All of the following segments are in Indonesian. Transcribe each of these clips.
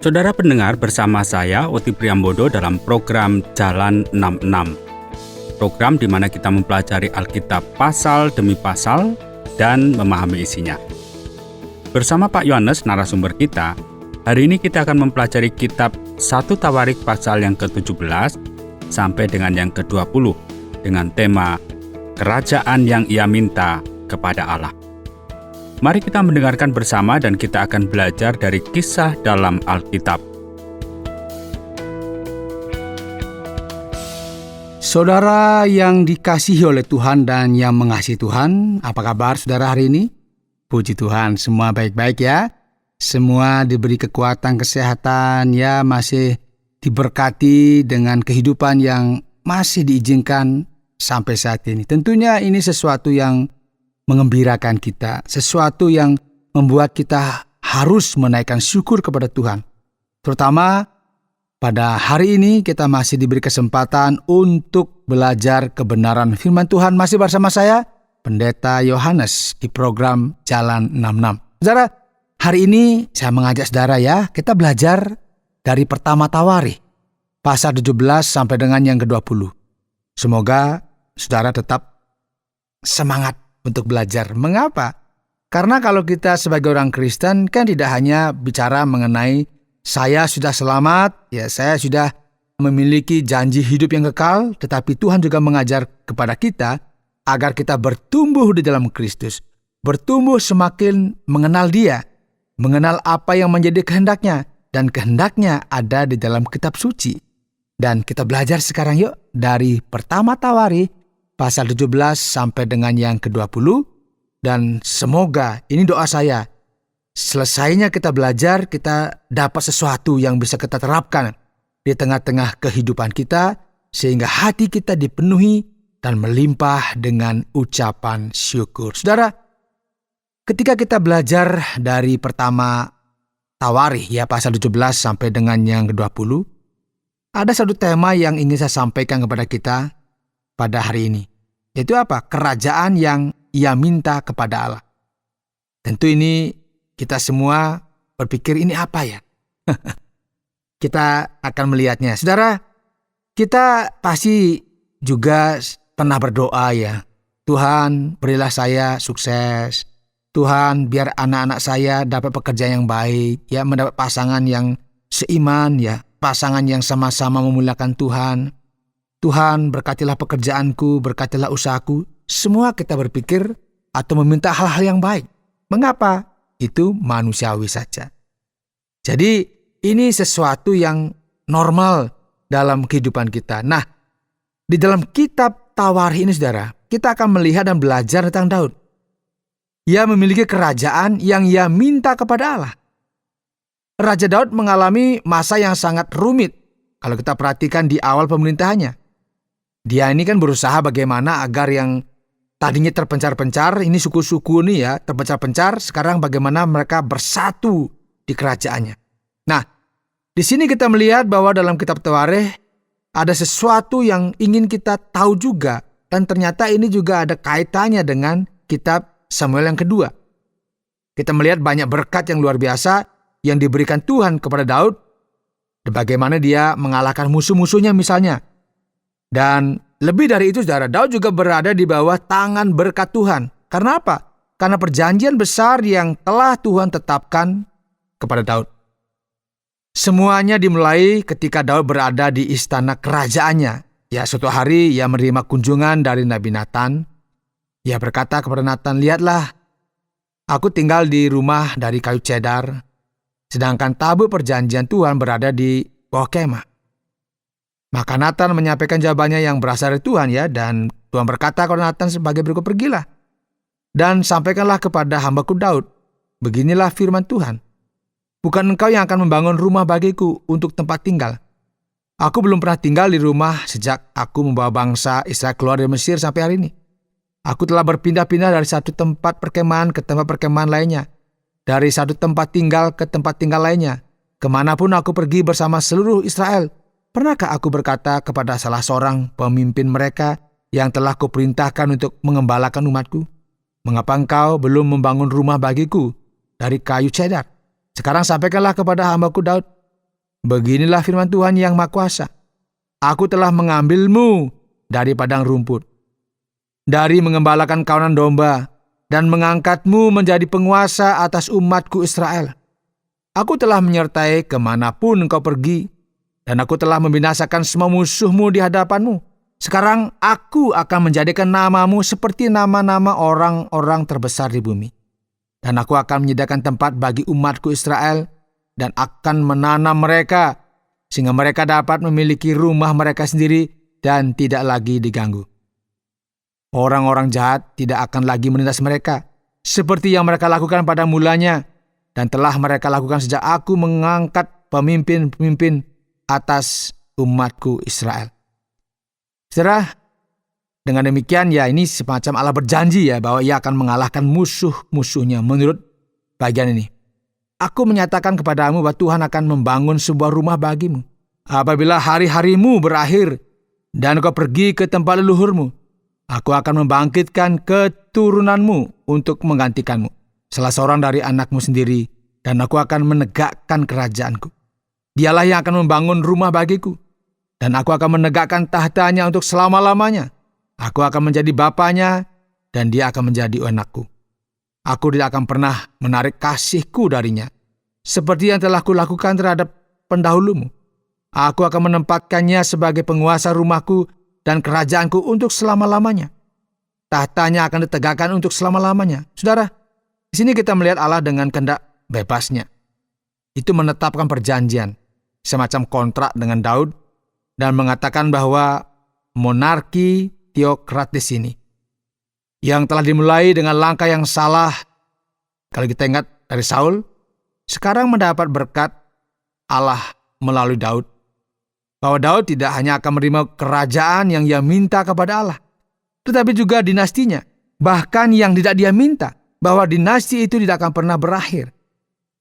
Saudara pendengar, bersama saya Oti Priambodo dalam program Jalan 66. Program di mana kita mempelajari Alkitab pasal demi pasal dan memahami isinya. Bersama Pak Yohanes, narasumber kita, hari ini kita akan mempelajari kitab 1 Tawarik pasal yang ke-17 sampai dengan yang ke-20 dengan tema Kerajaan yang Ia Minta kepada Allah. Mari kita mendengarkan bersama dan kita akan belajar dari kisah dalam Alkitab. Saudara yang dikasihi oleh Tuhan dan yang mengasihi Tuhan, apa kabar saudara hari ini? Puji Tuhan, semua baik-baik ya. Semua diberi kekuatan, kesehatan, ya masih diberkati dengan kehidupan yang masih diizinkan sampai saat ini. Tentunya ini sesuatu yang mengembirakan kita, sesuatu yang membuat kita harus menaikkan syukur kepada Tuhan. Terutama pada hari ini kita masih diberi kesempatan untuk belajar kebenaran firman Tuhan. Masih bersama saya, Pendeta Yohanes di program Jalan 66. Saudara, hari ini saya mengajak saudara ya, kita belajar dari pertama Tawarikh, pasal 17 sampai dengan yang ke-20. Semoga saudara tetap semangat untuk belajar. Mengapa? Karena kalau kita sebagai orang Kristen kan tidak hanya bicara mengenai saya sudah selamat, ya saya sudah memiliki janji hidup yang kekal, tetapi Tuhan juga mengajar kepada kita agar kita bertumbuh di dalam Kristus, bertumbuh semakin mengenal Dia, mengenal apa yang menjadi kehendaknya, dan kehendaknya ada di dalam kitab suci. Dan kita belajar sekarang yuk dari pertama Tawarikh pasal 17 sampai dengan yang ke-20. Dan semoga, ini doa saya, selesainya kita belajar, kita dapat sesuatu yang bisa kita terapkan di tengah-tengah kehidupan kita, sehingga hati kita dipenuhi dan melimpah dengan ucapan syukur. Saudara, ketika kita belajar dari pertama Tawarikh, ya pasal 17 sampai dengan yang ke-20, ada satu tema yang ingin saya sampaikan kepada kita pada hari ini. Yaitu apa? Kerajaan yang Ia minta kepada Allah. Tentu ini kita semua berpikir ini apa ya? Kita akan melihatnya. Saudara, kita pasti juga pernah berdoa ya. Tuhan, berilah saya sukses. Tuhan, biar anak-anak saya dapat pekerjaan yang baik, ya, mendapat pasangan yang seiman, ya, pasangan yang sama-sama memuliakan Tuhan. Tuhan, berkatilah pekerjaanku, berkatilah usahaku. Semua kita berpikir atau meminta hal-hal yang baik. Mengapa? Itu manusiawi saja. Jadi ini sesuatu yang normal dalam kehidupan kita. Nah, di dalam kitab Tawarikh ini saudara, kita akan melihat dan belajar tentang Daud. Ia memiliki kerajaan yang ia minta kepada Allah. Raja Daud mengalami masa yang sangat rumit kalau kita perhatikan di awal pemerintahannya. Dia ini kan berusaha bagaimana agar yang tadinya terpencar-pencar, ini suku-suku ini ya, terpencar-pencar, sekarang bagaimana mereka bersatu di kerajaannya. Nah, di sini kita melihat bahwa dalam kitab Tawarikh ada sesuatu yang ingin kita tahu juga, dan ternyata ini juga ada kaitannya dengan kitab Samuel yang kedua. Kita melihat banyak berkat yang luar biasa yang diberikan Tuhan kepada Daud, dan bagaimana dia mengalahkan musuh-musuhnya misalnya. Dan lebih dari itu saudara, Daud juga berada di bawah tangan berkat Tuhan. Karena apa? Karena perjanjian besar yang telah Tuhan tetapkan kepada Daud. Semuanya dimulai ketika Daud berada di istana kerajaannya. Ya, suatu hari ia menerima kunjungan dari Nabi Nathan. Ia berkata kepada Nathan, lihatlah, aku tinggal di rumah dari kayu cedar, sedangkan tabut perjanjian Tuhan berada di bawah kemah. Maka Nathan menyampaikan jawabannya yang berasal dari Tuhan ya, dan Tuhan berkata kepada Nathan sebagai berikut, pergilah dan sampaikanlah kepada hambaku Daud, beginilah firman Tuhan, bukan engkau yang akan membangun rumah bagiku untuk tempat tinggal. Aku belum pernah tinggal di rumah sejak aku membawa bangsa Israel keluar dari Mesir sampai hari ini. Aku telah berpindah-pindah dari satu tempat perkemahan ke tempat perkemahan lainnya, dari satu tempat tinggal ke tempat tinggal lainnya. Kemanapun aku pergi bersama seluruh Israel, pernahkah aku berkata kepada salah seorang pemimpin mereka yang telah kuperintahkan untuk mengembalakan umatku, mengapa engkau belum membangun rumah bagiku dari kayu cedar? Sekarang sampaikanlah kepada hambaku Daud, Beginilah firman Tuhan yang Maha Kuasa. Aku telah mengambilmu dari padang rumput, dari mengembalakan kawanan domba, dan mengangkatmu menjadi penguasa atas umatku Israel. Aku telah menyertai kemanapun engkau pergi, dan aku telah membinasakan semua musuhmu di hadapanmu. Sekarang aku akan menjadikan namamu seperti nama-nama orang-orang terbesar di bumi. Dan aku akan menyediakan tempat bagi umatku Israel, dan akan menanam mereka, sehingga mereka dapat memiliki rumah mereka sendiri dan tidak lagi diganggu. Orang-orang jahat tidak akan lagi menindas mereka, seperti yang mereka lakukan pada mulanya, dan telah mereka lakukan sejak aku mengangkat pemimpin-pemimpin atas umatku Israel. Saudara, dengan demikian ya ini semacam Allah berjanji ya bahwa ia akan mengalahkan musuh-musuhnya menurut bagian ini. Aku menyatakan kepadamu bahwa Tuhan akan membangun sebuah rumah bagimu. Apabila hari-harimu berakhir dan kau pergi ke tempat leluhurmu, aku akan membangkitkan keturunanmu untuk menggantikanmu, salah seorang dari anakmu sendiri, dan aku akan menegakkan kerajaanku. Dialah yang akan membangun rumah bagiku, dan aku akan menegakkan tahtanya untuk selama-lamanya. Aku akan menjadi bapanya, dan dia akan menjadi anakku. Aku tidak akan pernah menarik kasihku darinya, seperti yang telah kulakukan terhadap pendahulumu. Aku akan menempatkannya sebagai penguasa rumahku dan kerajaanku untuk selama-lamanya. Tahtanya akan ditegakkan untuk selama-lamanya. Saudara, di sini kita melihat Allah dengan kehendak bebasnya. Itu menetapkan perjanjian, semacam kontrak dengan Daud, dan mengatakan bahwa monarki teokratis ini, yang telah dimulai dengan langkah yang salah, kalau kita ingat dari Saul, sekarang mendapat berkat Allah melalui Daud. Bahwa Daud tidak hanya akan menerima kerajaan yang ia minta kepada Allah, tetapi juga dinastinya. Bahkan yang tidak dia minta, bahwa dinasti itu tidak akan pernah berakhir.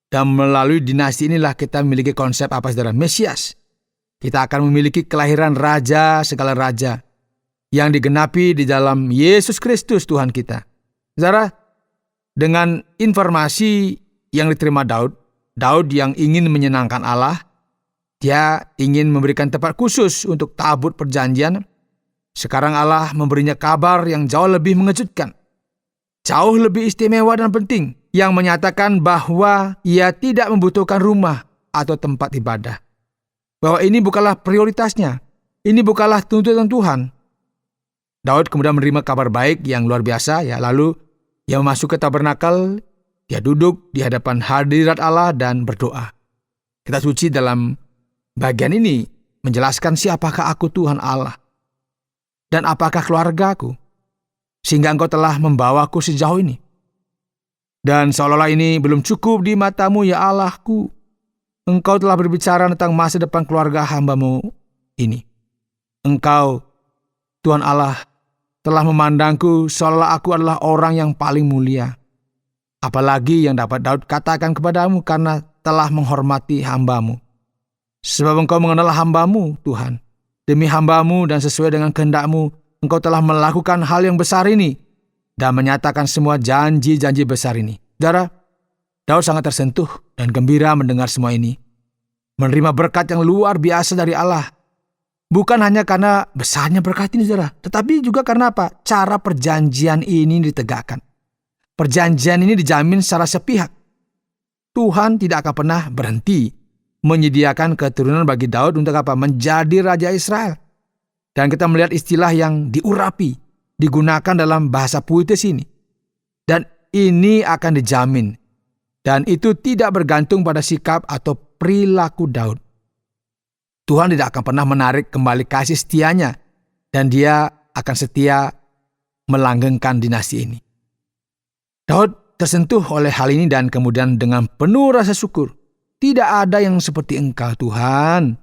Dan melalui dinasti inilah kita memiliki konsep apa saudara? Mesias. Kita akan memiliki kelahiran raja segala raja, yang digenapi di dalam Yesus Kristus Tuhan kita. Saudara, dengan informasi yang diterima Daud yang ingin menyenangkan Allah, dia ingin memberikan tempat khusus untuk tabut perjanjian. Sekarang Allah memberinya kabar yang jauh lebih mengejutkan, jauh lebih istimewa dan penting, yang menyatakan bahwa ia tidak membutuhkan rumah atau tempat ibadah. Bahwa ini bukanlah prioritasnya, ini bukanlah tuntutan Tuhan. Daud kemudian menerima kabar baik yang luar biasa ya. Lalu ia masuk ke tabernakel, dia duduk di hadapan hadirat Allah dan berdoa. Kitab suci dalam bagian ini menjelaskan siapakah aku Tuhan Allah dan apakah keluargaku, sehingga engkau telah membawaku sejauh ini. Dan seolah-olah ini belum cukup di matamu ya Allahku, engkau telah berbicara tentang masa depan keluarga hamba-Mu ini. Engkau, Tuhan Allah, telah memandangku seolah aku adalah orang yang paling mulia. Apalagi yang dapat Daud katakan kepadamu karena telah menghormati hamba-Mu. Sebab engkau mengenal hamba-Mu, Tuhan. Demi hamba-Mu dan sesuai dengan kehendak-Mu, engkau telah melakukan hal yang besar ini dan menyatakan semua janji-janji besar ini. Saudara, Daud sangat tersentuh dan gembira mendengar semua ini. Menerima berkat yang luar biasa dari Allah. Bukan hanya karena besarnya berkat ini, saudara, tetapi juga karena apa? Cara perjanjian ini ditegakkan. Perjanjian ini dijamin secara sepihak. Tuhan tidak akan pernah berhenti menyediakan keturunan bagi Daud untuk apa? Menjadi Raja Israel. Dan kita melihat istilah yang diurapi, digunakan dalam bahasa puitis ini. Dan ini akan dijamin. Dan itu tidak bergantung pada sikap atau perilaku Daud. Tuhan tidak akan pernah menarik kembali kasih setianya, dan dia akan setia melanggengkan dinasti ini. Daud tersentuh oleh hal ini dan kemudian dengan penuh rasa syukur. Tidak ada yang seperti Engkau Tuhan.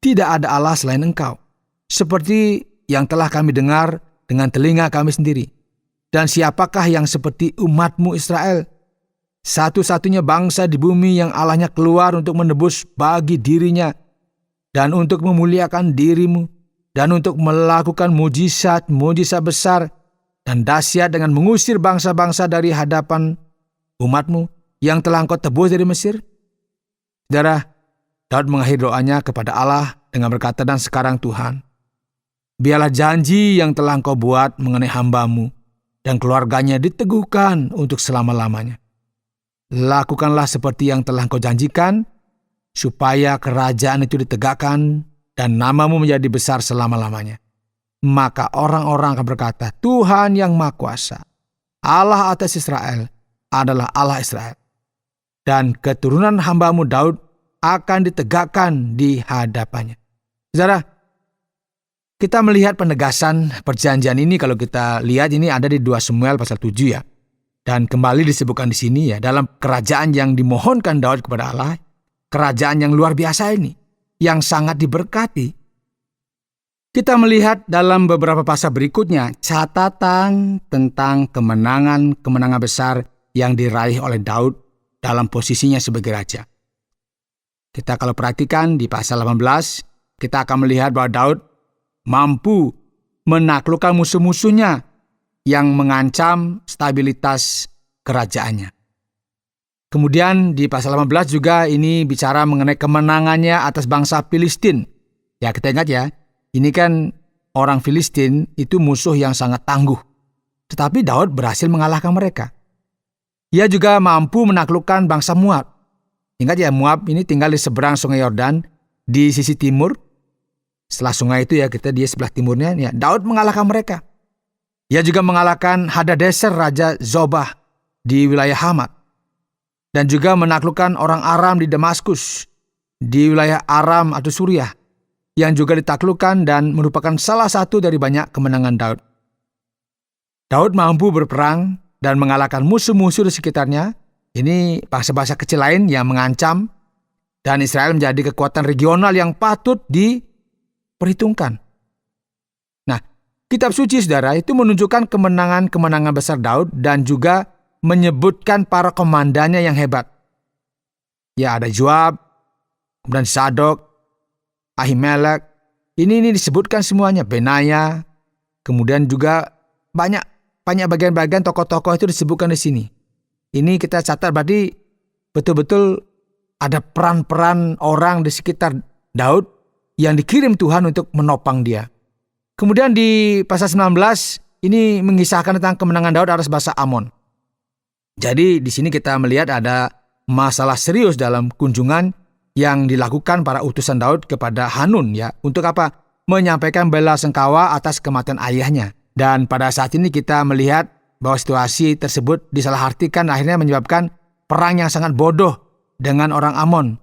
Tidak ada Allah selain Engkau. Seperti yang telah kami dengar dengan telinga kami sendiri. Dan siapakah yang seperti umat-Mu Israel? Satu-satunya bangsa di bumi yang Allahnya keluar untuk menebus bagi dirinya, dan untuk memuliakan diri-Mu, dan untuk melakukan mujizat-mujizat besar dan dahsyat dengan mengusir bangsa-bangsa dari hadapan umat-Mu yang telah Engkau tebus dari Mesir. Saudara, Daud mengakhiri doanya kepada Allah dengan berkata, "Dan sekarang Tuhan, biarlah janji yang telah Engkau buat mengenai hamba-Mu dan keluarganya diteguhkan untuk selama-lamanya. Lakukanlah seperti yang telah Engkau janjikan, supaya kerajaan itu ditegakkan dan nama-Mu menjadi besar selama-lamanya. Maka orang-orang akan berkata, Tuhan yang Maha Kuasa, Allah atas Israel, adalah Allah Israel. Dan keturunan hamba-Mu Daud akan ditegakkan di hadapannya." Saudara, kita melihat penegasan perjanjian ini, kalau kita lihat ini ada di 2 Samuel pasal 7 ya. Dan kembali disebutkan di sini ya, dalam kerajaan yang dimohonkan Daud kepada Allah, kerajaan yang luar biasa ini, yang sangat diberkati. Kita melihat dalam beberapa pasal berikutnya catatan tentang kemenangan besar yang diraih oleh Daud dalam posisinya sebagai raja. Kita kalau perhatikan di pasal 18, kita akan melihat bahwa Daud mampu menaklukkan musuh-musuhnya yang mengancam stabilitas kerajaannya. Kemudian di pasal 18 juga ini bicara mengenai kemenangannya atas bangsa Filistin. Ya, kita ingat ya, ini kan orang Filistin itu musuh yang sangat tangguh. Tetapi Daud berhasil mengalahkan mereka. Ia juga mampu menaklukkan bangsa Moab. Ingat ya, Moab ini tinggal di seberang sungai Yordan di sisi timur. Setelah sungai itu ya, kita di sebelah timurnya, ya, Daud mengalahkan mereka. Ia juga mengalahkan Hadadezer, Raja Zobah di wilayah Hamat. Dan juga menaklukkan orang Aram di Damaskus, di wilayah Aram atau Suriah, yang juga ditaklukkan dan merupakan salah satu dari banyak kemenangan Daud. Daud mampu berperang dan mengalahkan musuh-musuh di sekitarnya. Ini bangsa-bangsa kecil lain yang mengancam, dan Israel menjadi kekuatan regional yang patut diperhitungkan. Nah, kitab suci saudara itu menunjukkan kemenangan-kemenangan besar Daud dan juga menyebutkan para komandannya yang hebat. Ya, ada Joab, kemudian Sadok, Ahimelek. Ini disebutkan semuanya, Benaya. Kemudian juga banyak bagian-bagian tokoh-tokoh itu disebutkan di sini. Ini kita catat berarti betul-betul ada peran-peran orang di sekitar Daud yang dikirim Tuhan untuk menopang dia. Kemudian di pasal 19 ini mengisahkan tentang kemenangan Daud atas bangsa Amon. Jadi di sini kita melihat ada masalah serius dalam kunjungan yang dilakukan para utusan Daud kepada Hanun ya. Untuk apa? Menyampaikan bela sungkawa atas kematian ayahnya. Dan pada saat ini kita melihat bahwa situasi tersebut disalahartikan, akhirnya menyebabkan perang yang sangat bodoh dengan orang Amon.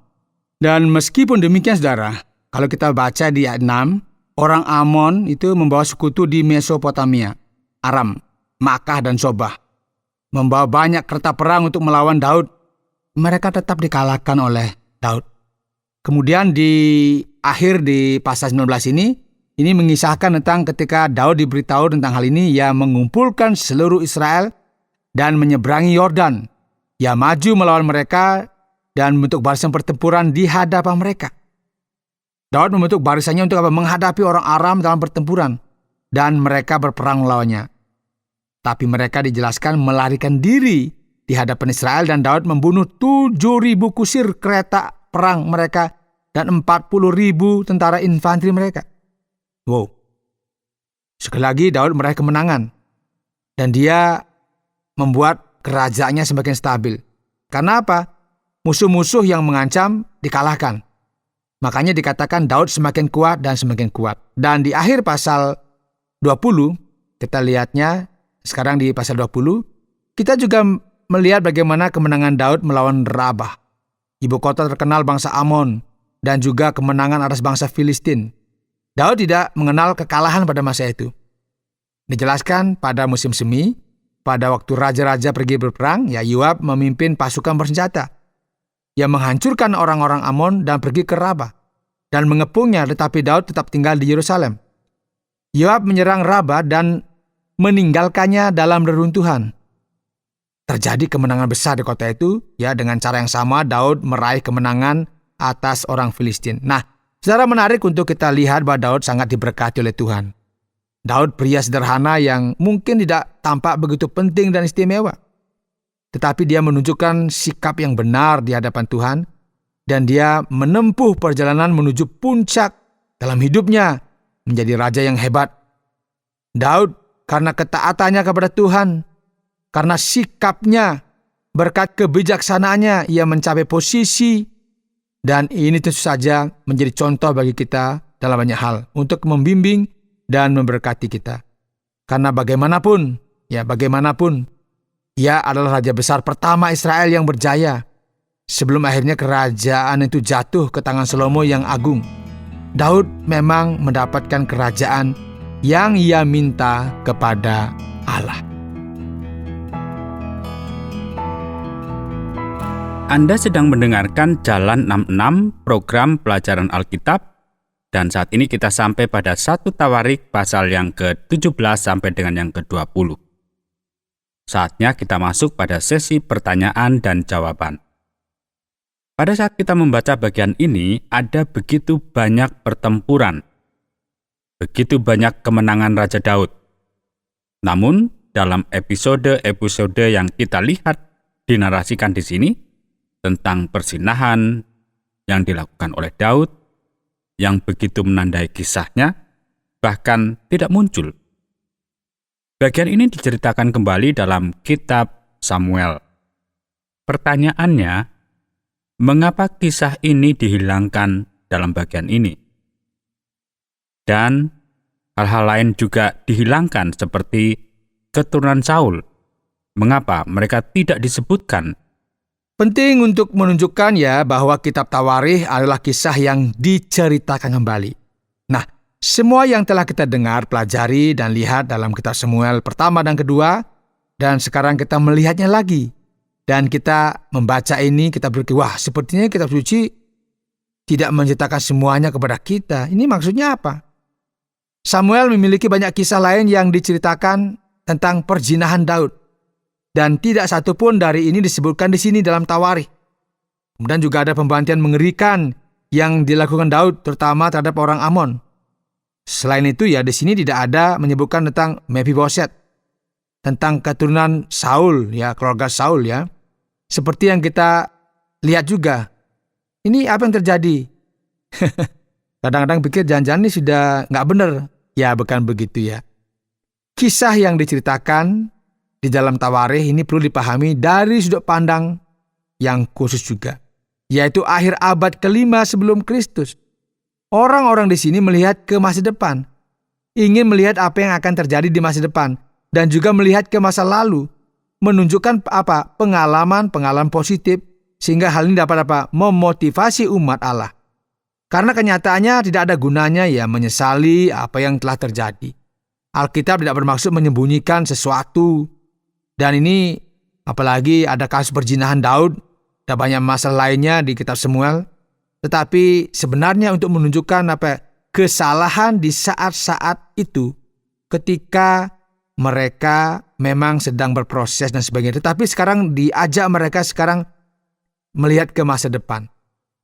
Dan meskipun demikian saudara, kalau kita baca di ayat 6, orang Amon itu membawa sekutu di Mesopotamia, Aram, Makkah dan Sobah. Membawa banyak kereta perang untuk melawan Daud. Mereka tetap dikalahkan oleh Daud. Kemudian di akhir di pasal 19 ini mengisahkan tentang ketika Daud diberitahu tentang hal ini, ia mengumpulkan seluruh Israel dan menyeberangi Yordan. Ia maju melawan mereka dan membentuk barisan pertempuran di hadapan mereka. Daud membentuk barisannya untuk menghadapi orang Aram dalam pertempuran, dan mereka berperang melawannya. Tapi mereka dijelaskan melarikan diri di hadapan Israel, dan Daud membunuh 7.000 kusir kereta perang mereka dan 40.000 tentara infanteri mereka. Wow. Sekali lagi Daud meraih kemenangan. Dan dia membuat kerajaannya semakin stabil. Karena apa? Musuh-musuh yang mengancam dikalahkan. Makanya dikatakan Daud semakin kuat dan semakin kuat. Dan di akhir pasal 20, kita lihatnya sekarang di pasal 20, kita juga melihat bagaimana kemenangan Daud melawan Rabah, ibu kota terkenal bangsa Amon, dan juga kemenangan atas bangsa Filistin. Daud tidak mengenal kekalahan pada masa itu. Dijelaskan pada musim semi, pada waktu raja-raja pergi berperang, ya Yoab memimpin pasukan bersenjata. Ia menghancurkan orang-orang Amon dan pergi ke Rabah dan mengepungnya, tetapi Daud tetap tinggal di Yerusalem. Yoab menyerang Rabah dan meninggalkannya dalam reruntuhan. Terjadi kemenangan besar di kota itu, ya dengan cara yang sama Daud meraih kemenangan atas orang Filistin. Nah, secara menarik untuk kita lihat bahwa Daud sangat diberkati oleh Tuhan. Daud pria sederhana yang mungkin tidak tampak begitu penting dan istimewa. Tetapi dia menunjukkan sikap yang benar di hadapan Tuhan. dan dia menempuh perjalanan menuju puncak dalam hidupnya menjadi raja yang hebat. Daud karena ketaatannya kepada Tuhan, karena sikapnya, berkat kebijaksanaannya ia mencapai posisi, dan ini tentu saja menjadi contoh bagi kita dalam banyak hal untuk membimbing dan memberkati kita. Karena bagaimanapun, ia adalah raja besar pertama Israel yang berjaya sebelum akhirnya kerajaan itu jatuh ke tangan Salomo yang agung. Daud memang mendapatkan kerajaan yang ia minta kepada Allah. Anda sedang mendengarkan Jalan 66, program pelajaran Alkitab, dan saat ini kita sampai pada 1 Tawarik pasal yang ke-17 sampai dengan yang ke-20. Saatnya kita masuk pada sesi pertanyaan dan jawaban. Pada saat kita membaca bagian ini, ada begitu banyak pertempuran, begitu banyak kemenangan Raja Daud. Namun, dalam episode-episode yang kita lihat dinarasikan di sini, tentang persinahan yang dilakukan oleh Daud, yang begitu menandai kisahnya, bahkan tidak muncul. Bagian ini diceritakan kembali dalam kitab Samuel. Pertanyaannya, mengapa kisah ini dihilangkan dalam bagian ini? Dan hal-hal lain juga dihilangkan seperti keturunan Saul. Mengapa mereka tidak disebutkan? Penting untuk menunjukkan bahwa kitab Tawarikh adalah kisah yang diceritakan kembali. Nah, semua yang telah kita dengar, pelajari, dan lihat dalam kitab Samuel pertama dan kedua, dan sekarang kita melihatnya lagi. Dan kita membaca ini, kita berpikir, wah sepertinya kitab suci tidak menceritakan semuanya kepada kita. Ini maksudnya apa? Samuel memiliki banyak kisah lain yang diceritakan tentang perzinahan Daud. Dan tidak satu pun dari ini disebutkan di sini dalam Tawarikh. Kemudian juga ada pembantian mengerikan yang dilakukan Daud, terutama terhadap orang Amon. Selain itu di sini tidak ada menyebutkan tentang Mephiboset, tentang keturunan Saul, keluarga Saul Seperti yang kita lihat juga. Ini apa yang terjadi? Kadang-kadang pikir jangan-jangan ini sudah nggak benar. Ya, bukan begitu Kisah yang diceritakan di dalam Tawarikh ini perlu dipahami dari sudut pandang yang khusus juga, yaitu akhir abad ke-5 sebelum Kristus. Orang-orang di sini melihat ke masa depan, ingin melihat apa yang akan terjadi di masa depan, dan juga melihat ke masa lalu, menunjukkan pengalaman positif, sehingga hal ini dapat memotivasi umat Allah. Karena kenyataannya tidak ada gunanya menyesali apa yang telah terjadi. Alkitab tidak bermaksud menyembunyikan sesuatu. Dan ini apalagi ada kasus perzinahan Daud, ada banyak masalah lainnya di kitab Samuel. Tetapi sebenarnya untuk menunjukkan kesalahan di saat-saat itu ketika mereka memang sedang berproses dan sebagainya. Tetapi sekarang diajak mereka sekarang melihat ke masa depan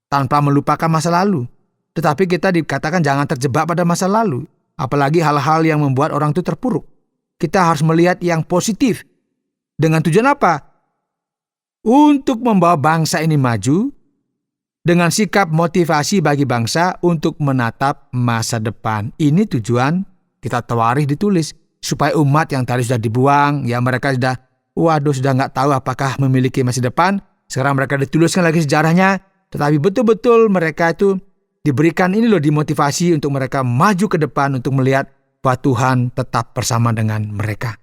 tanpa melupakan masa lalu. Tetapi kita dikatakan jangan terjebak pada masa lalu, apalagi hal-hal yang membuat orang itu terpuruk. Kita harus melihat yang positif. Dengan tujuan apa? Untuk membawa bangsa ini maju dengan sikap motivasi bagi bangsa untuk menatap masa depan. Ini tujuan kitab Tawarikh ditulis, supaya umat yang tadi sudah dibuang, mereka sudah nggak tahu apakah memiliki masa depan. Sekarang mereka dituliskan lagi sejarahnya, tetapi betul-betul mereka itu diberikan dimotivasi untuk mereka maju ke depan untuk melihat bahwa Tuhan tetap bersama dengan mereka.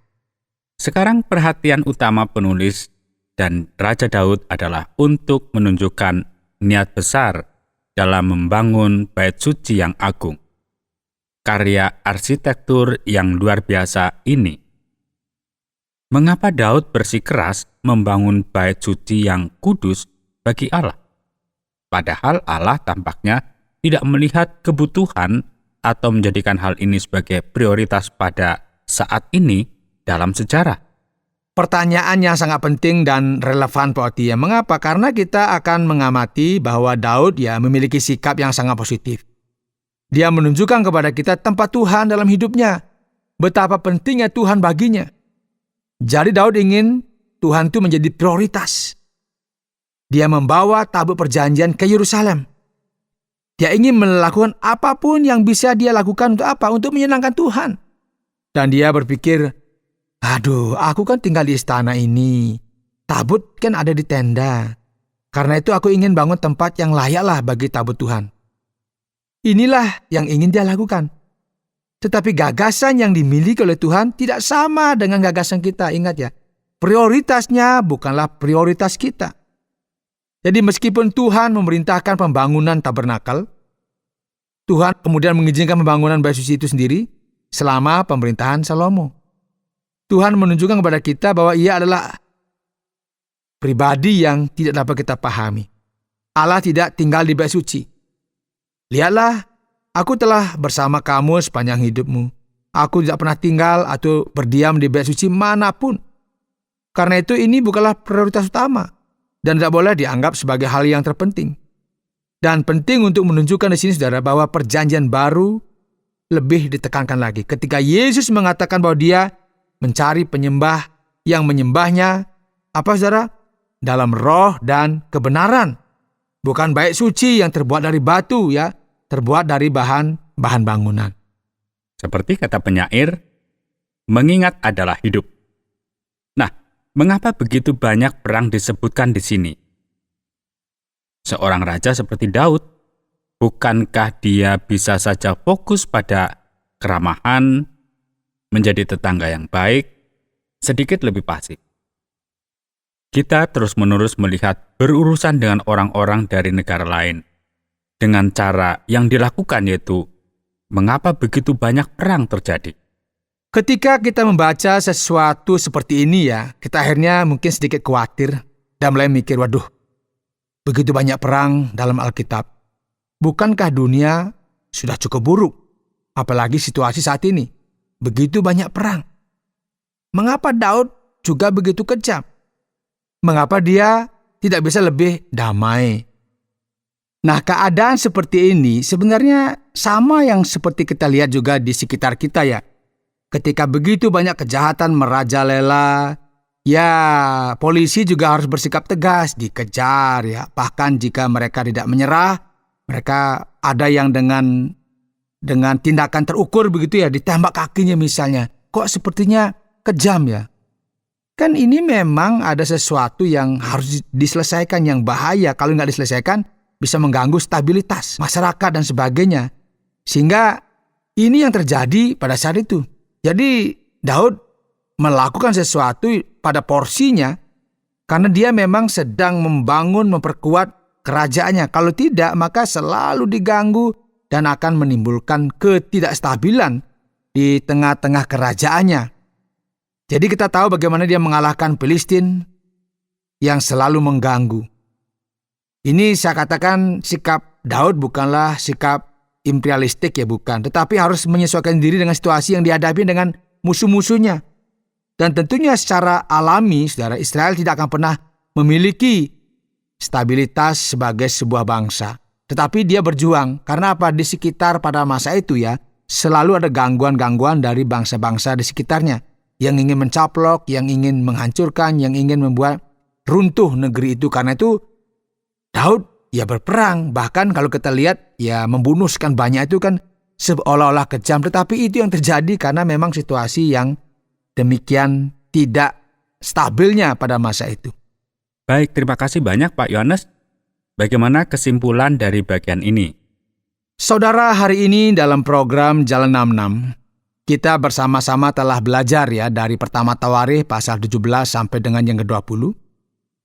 Sekarang perhatian utama penulis dan Raja Daud adalah untuk menunjukkan niat besar dalam membangun bait suci yang agung. Karya arsitektur yang luar biasa ini. Mengapa Daud bersikeras membangun bait suci yang kudus bagi Allah? Padahal Allah tampaknya tidak melihat kebutuhan atau menjadikan hal ini sebagai prioritas pada saat ini dalam sejarah. Pertanyaan yang sangat penting dan relevan Pak Oti. Mengapa? Karena kita akan mengamati bahwa Daud memiliki sikap yang sangat positif. Dia menunjukkan kepada kita tempat Tuhan dalam hidupnya, betapa pentingnya Tuhan baginya. Jadi Daud ingin Tuhan itu menjadi prioritas. Dia membawa tabut perjanjian ke Yerusalem. Dia ingin melakukan apapun yang bisa dia lakukan untuk apa? Untuk menyenangkan Tuhan. Dan dia berpikir, aduh, aku kan tinggal di istana ini. Tabut kan ada di tenda. Karena itu aku ingin bangun tempat yang layaklah bagi tabut Tuhan. Inilah yang ingin dia lakukan. Tetapi gagasan yang dimiliki oleh Tuhan tidak sama dengan gagasan kita. Ingat ya, prioritasnya bukanlah prioritas kita. Jadi meskipun Tuhan memerintahkan pembangunan tabernakel, Tuhan kemudian mengizinkan pembangunan bait suci itu sendiri selama pemerintahan Salomo. Tuhan menunjukkan kepada kita bahwa Ia adalah pribadi yang tidak dapat kita pahami. Allah tidak tinggal di bait suci. Lihatlah, aku telah bersama kamu sepanjang hidupmu. Aku tidak pernah tinggal atau berdiam di bait suci manapun. Karena itu ini bukanlah prioritas utama dan tidak boleh dianggap sebagai hal yang terpenting. Dan penting untuk menunjukkan di sini saudara bahwa perjanjian baru lebih ditekankan lagi. Ketika Yesus mengatakan bahwa dia mencari penyembah yang menyembahnya, apa saudara? Dalam roh dan kebenaran. Bukan bait suci yang terbuat dari batu ya, terbuat dari bahan bangunan. Seperti kata penyair, mengingat adalah hidup. Nah, mengapa begitu banyak perang disebutkan di sini? Seorang raja seperti Daud, bukankah dia bisa saja fokus pada keramahan, menjadi tetangga yang baik, sedikit lebih pasif? Kita terus-menerus melihat berurusan dengan orang-orang dari negara lain, dengan cara yang dilakukan yaitu, mengapa begitu banyak perang terjadi? Ketika kita membaca sesuatu seperti ini ya, kita akhirnya mungkin sedikit khawatir dan mulai mikir, waduh, begitu banyak perang dalam Alkitab. Bukankah dunia sudah cukup buruk? Apalagi situasi saat ini. Begitu banyak perang. Mengapa Daud juga begitu kejam? Mengapa dia tidak bisa lebih damai? Nah, keadaan seperti ini sebenarnya sama yang seperti kita lihat juga di sekitar kita ya. Ketika begitu banyak kejahatan merajalela, ya polisi juga harus bersikap tegas, dikejar ya. Bahkan jika mereka tidak menyerah, mereka ada yang dengan tindakan terukur begitu ya, ditembak kakinya misalnya. Kok sepertinya kejam ya? Kan ini memang ada sesuatu yang harus diselesaikan, yang bahaya. Kalau nggak diselesaikan, bisa mengganggu stabilitas masyarakat dan sebagainya. Sehingga ini yang terjadi pada saat itu. Jadi Daud melakukan sesuatu pada porsinya karena dia memang sedang memperkuat kerajaannya. Kalau tidak, maka selalu diganggu dan akan menimbulkan ketidakstabilan di tengah-tengah kerajaannya. Jadi kita tahu bagaimana dia mengalahkan Filistin yang selalu mengganggu. Ini saya katakan sikap Daud bukanlah sikap imperialistik ya, bukan. Tetapi harus menyesuaikan diri dengan situasi yang dihadapi dengan musuh-musuhnya. Dan tentunya secara alami, saudara, Israel tidak akan pernah memiliki stabilitas sebagai sebuah bangsa. Tetapi dia berjuang. Karena apa? Di sekitar pada masa itu ya, selalu ada gangguan-gangguan dari bangsa-bangsa di sekitarnya. Yang ingin mencaplok, yang ingin menghancurkan, yang ingin membuat runtuh negeri itu. Karena itu Daud ya berperang, bahkan kalau kita lihat ya membunuh sekian banyak itu kan seolah-olah kejam, tetapi itu yang terjadi karena memang situasi yang demikian tidak stabilnya pada masa itu. Baik, terima kasih banyak Pak Yohanes. Bagaimana kesimpulan dari bagian ini? Saudara, hari ini dalam program Jalan 66, kita bersama-sama telah belajar ya dari pertama Tawarikh pasal 17 sampai dengan yang ke-20.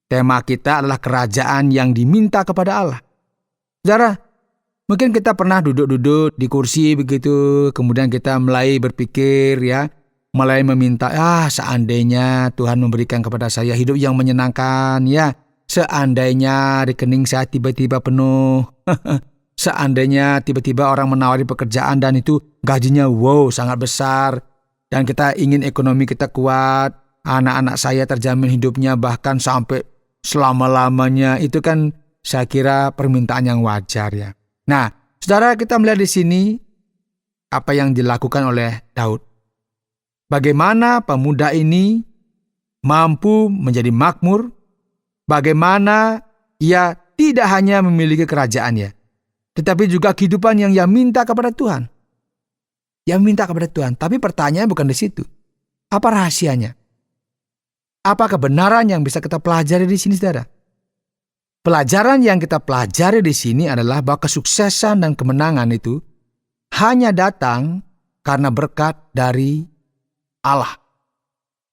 Tema kita adalah kerajaan yang diminta kepada Allah. Saudara, mungkin kita pernah duduk-duduk di kursi begitu, kemudian kita mulai berpikir ya, mulai meminta, seandainya Tuhan memberikan kepada saya hidup yang menyenangkan ya, seandainya rekening saya tiba-tiba penuh, seandainya tiba-tiba orang menawari pekerjaan dan itu gajinya sangat besar, dan kita ingin ekonomi kita kuat, anak-anak saya terjamin hidupnya bahkan sampai selama-lamanya. Itu kan saya kira permintaan yang wajar ya. Nah, saudara, kita melihat di sini apa yang dilakukan oleh Daud. Bagaimana pemuda ini mampu menjadi makmur, bagaimana Ia tidak hanya memiliki kerajaannya, tetapi juga kehidupan yang ia minta kepada Tuhan. Ia minta kepada Tuhan, tapi pertanyaan bukan di situ. Apa rahasianya? Apa kebenaran yang bisa kita pelajari di sini, saudara? Pelajaran yang kita pelajari di sini adalah bahwa kesuksesan dan kemenangan itu hanya datang karena berkat dari Allah.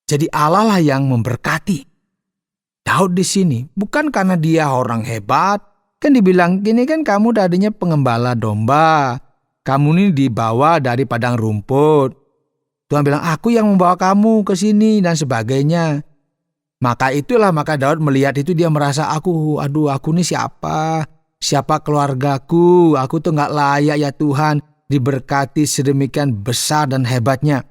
Jadi Allah lah yang memberkati Daud di sini, bukan karena dia orang hebat. Kan dibilang gini kan, kamu tadinya pengembala domba, kamu ini dibawa dari padang rumput. Tuhan bilang, aku yang membawa kamu ke sini dan sebagainya. Maka Daud melihat itu, dia merasa aku ini siapa? Siapa keluargaku? Aku tuh gak layak ya Tuhan diberkati sedemikian besar dan hebatnya.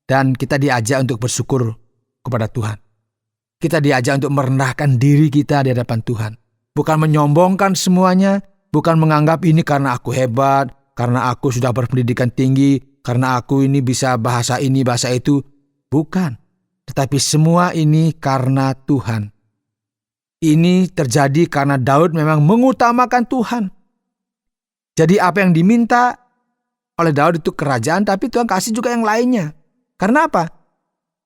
Dan kita diajak untuk bersyukur kepada Tuhan. Kita diajak untuk merendahkan diri kita di hadapan Tuhan. Bukan menyombongkan semuanya, bukan menganggap ini karena aku hebat, karena aku sudah berpendidikan tinggi, karena aku ini bisa bahasa ini, bahasa itu. Bukan. Tetapi semua ini karena Tuhan. Ini terjadi karena Daud memang mengutamakan Tuhan. Jadi apa yang diminta oleh Daud itu kerajaan, tapi Tuhan kasih juga yang lainnya. Karena apa?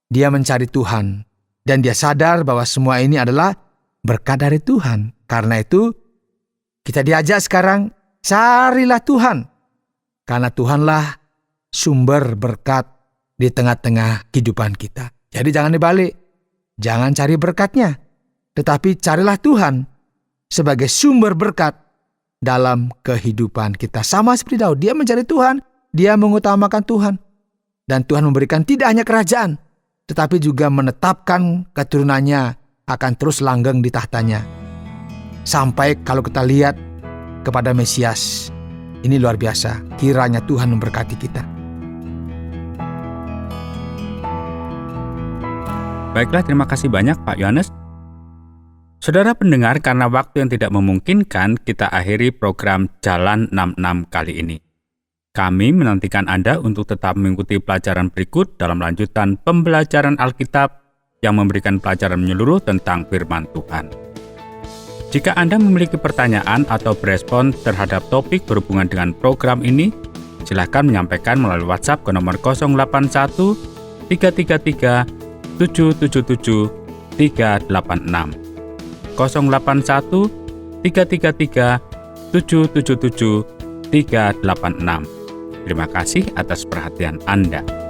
Dia mencari Tuhan. Dan dia sadar bahwa semua ini adalah berkat dari Tuhan. Karena itu, kita diajak sekarang, carilah Tuhan. Karena Tuhanlah sumber berkat di tengah-tengah kehidupan kita. Jadi jangan dibalik. Jangan cari berkatnya. Tetapi carilah Tuhan sebagai sumber berkat dalam kehidupan kita. Sama seperti Daud, dia mencari Tuhan. Dia mengutamakan Tuhan. Dan Tuhan memberikan tidak hanya kerajaan, tetapi juga menetapkan keturunannya akan terus langgeng di tahtanya. Sampai kalau kita lihat kepada Mesias, ini luar biasa. Kiranya Tuhan memberkati kita. Baiklah, terima kasih banyak Pak Yohanes. Saudara pendengar, karena waktu yang tidak memungkinkan, kita akhiri program Jalan 66 kali ini. Kami menantikan Anda untuk tetap mengikuti pelajaran berikut dalam lanjutan pembelajaran Alkitab yang memberikan pelajaran menyeluruh tentang firman Tuhan. Jika Anda memiliki pertanyaan atau berespon terhadap topik berhubungan dengan program ini, silakan menyampaikan melalui WhatsApp ke nomor 081 333 777 386. 081 333 777 386. Terima kasih atas perhatian Anda.